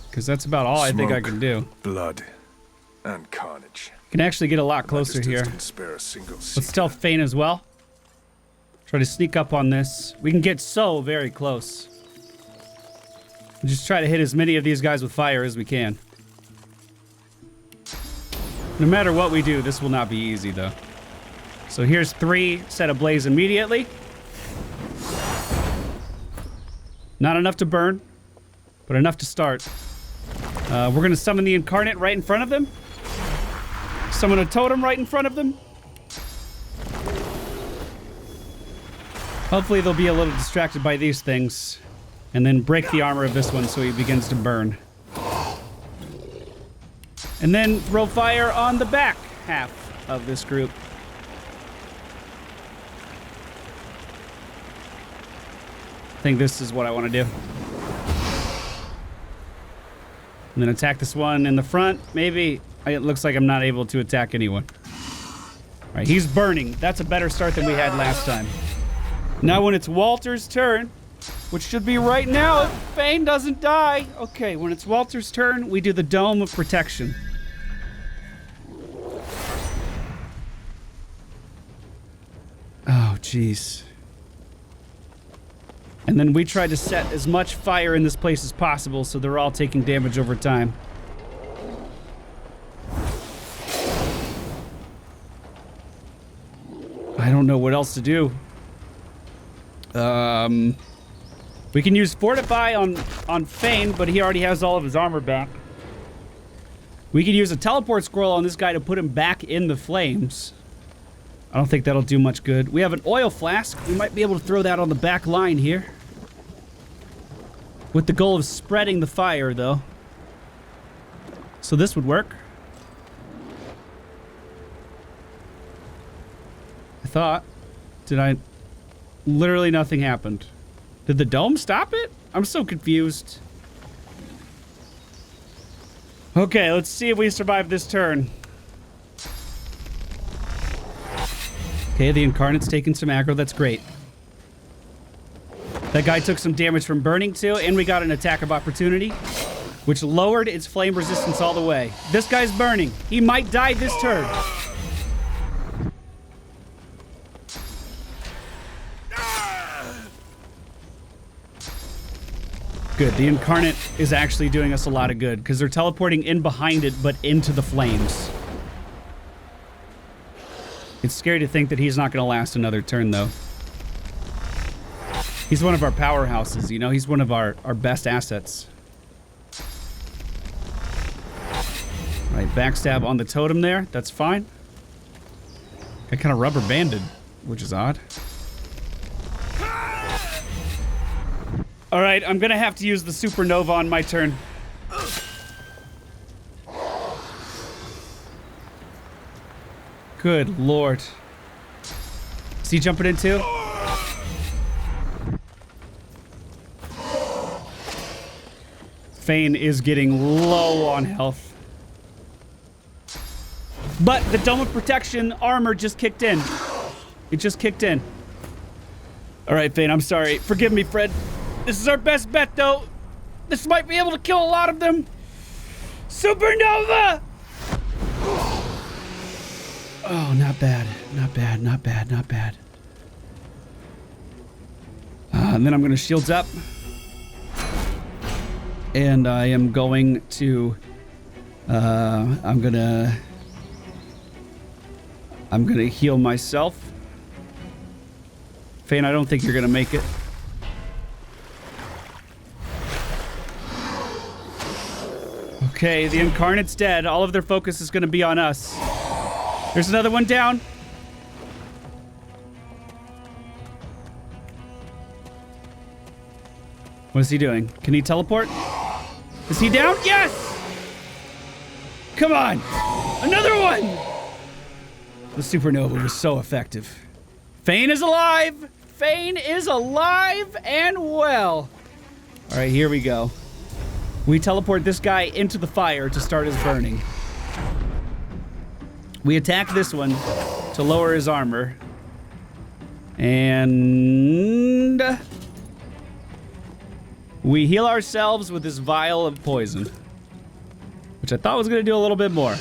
Because that's about all I think I can do. Blood and carnage. Can actually get a lot closer here. Can spare a single Let's stealth Fane as well. Try to sneak up on this. We can get so very close. Just try to hit as many of these guys with fire as we can. No matter what we do, this will not be easy though. So here's 3 set ablaze immediately. Not enough to burn, but enough to start. We're gonna summon the Incarnate right in front of them. Summon a totem right in front of them. Hopefully they'll be a little distracted by these things. And then break the armor of this one so he begins to burn. And then throw fire on the back half of this group. I think this is what I want to do. And then attack this one in the front, maybe. It looks like I'm not able to attack anyone. All right, he's burning. That's a better start than we had last time. Now when it's Walter's turn, which should be right now if Fane doesn't die. Okay, when it's Walter's turn, we do the Dome of Protection. Oh, jeez. And then we try to set as much fire in this place as possible so they're all taking damage over time. I don't know what else to do. We can use Fortify on Fane, but he already has all of his armor back. We can use a teleport scroll on this guy to put him back in the flames. I don't think that'll do much good. We have an oil flask. We might be able to throw that on the back line here. With the goal of spreading the fire, though. So this would work. I thought. Did I... Literally nothing happened. Did the dome stop it? I'm so confused. Okay, let's see if we survive this turn. Okay, the Incarnate's taking some aggro. That's great. That guy took some damage from burning too, and we got an attack of opportunity, which lowered its flame resistance all the way. This guy's burning. He might die this turn. Good. The Incarnate is actually doing us a lot of good because they're teleporting in behind it, but into the flames. It's scary to think that he's not going to last another turn, though. He's one of our powerhouses, you know? He's one of our best assets. All right, backstab on the totem there. That's fine. Got kind of rubber banded, which is odd. All right, I'm going to have to use the supernova on my turn. Good lord. Is he jumping in too? Fane is getting low on health. But the Dome of Protection armor just kicked in. It just kicked in. All right, Fane, I'm sorry. Forgive me, Fred. This is our best bet, though. This might be able to kill a lot of them. Supernova! Oh, not bad. Not bad, not bad, not bad. And then I'm going to shields up. And I am going to... I'm gonna heal myself. Fane, I don't think you're going to make it. Okay, the Incarnate's dead. All of their focus is going to be on us. There's another one down. What is he doing? Can he teleport? Is he down? Yes! Come on! Another one! The supernova was so effective. Fane is alive! Fane is alive and well! All right, here we go. We teleport this guy into the fire to start his burning. We attack this one to lower his armor. And we heal ourselves with this vial of poison, which I thought was going to do a little bit more.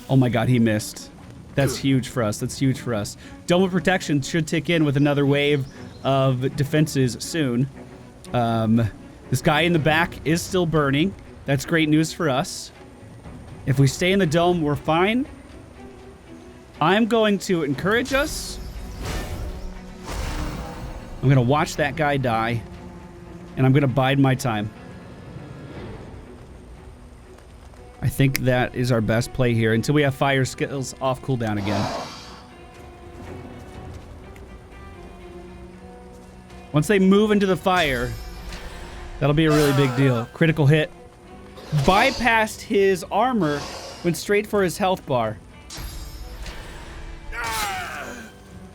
Oh my god, he missed. That's huge for us. That's huge for us. Dome of Protection should tick in with another wave of defenses soon. This guy in the back is still burning. That's great news for us. If we stay in the dome, we're fine. I'm going to encourage us. I'm going to watch that guy die. And I'm going to bide my time. I think that is our best play here until we have fire skills off cooldown again. Once they move into the fire, that'll be a really big deal. Critical hit. Bypassed his armor, went straight for his health bar.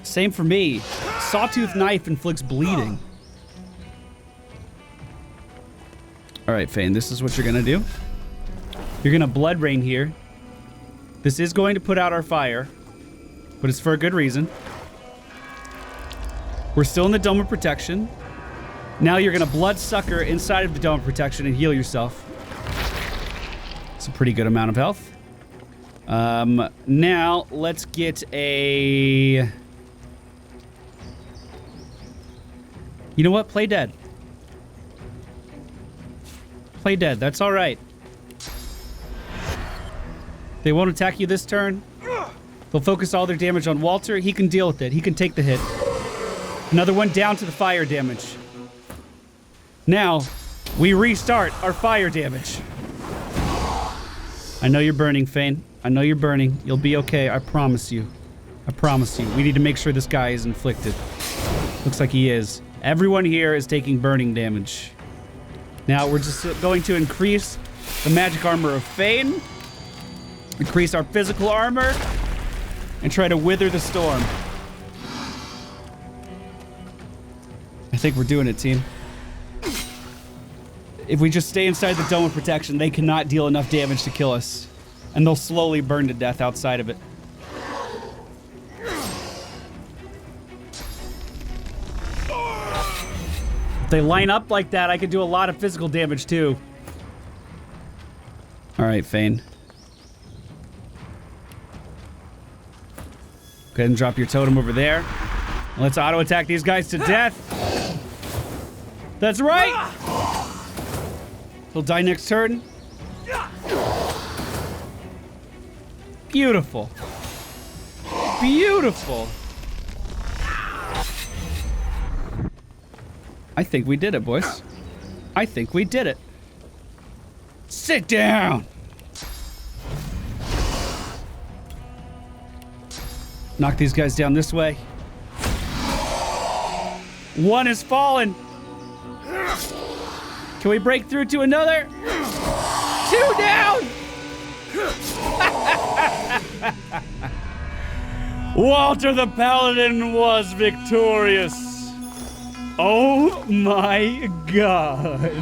Same for me. Sawtooth knife inflicts bleeding. All right, Fane, this is what you're gonna do. You're gonna blood rain here. This is going to put out our fire, but it's for a good reason. We're still in the Dome of Protection. Now you're gonna bloodsucker inside of the Dome of Protection and heal yourself. It's a pretty good amount of health. Now let's get a... You know what? Play dead. Play dead. That's all right. They won't attack you this turn. They'll focus all their damage on Walter. He can deal with it. He can take the hit. Another one down to the fire damage. Now, we restart our fire damage. I know you're burning, Fane. I know you're burning. You'll be okay. I promise you. I promise you. We need to make sure this guy is inflicted. Looks like he is. Everyone here is taking burning damage. Now, we're just going to increase the magic armor of Fane. Increase our physical armor. And try to wither the storm. I think we're doing it, team. If we just stay inside the Dome of Protection, they cannot deal enough damage to kill us. And they'll slowly burn to death outside of it. If they line up like that, I could do a lot of physical damage too. Alright, Fane. Go ahead and drop your totem over there. Let's auto-attack these guys to death. That's right! He'll die next turn. Beautiful. Beautiful. I think we did it, boys. I think we did it. Sit down! Knock these guys down this way. One is fallen. Can we break through to another? Two down! Walter the Paladin was victorious. Oh my god.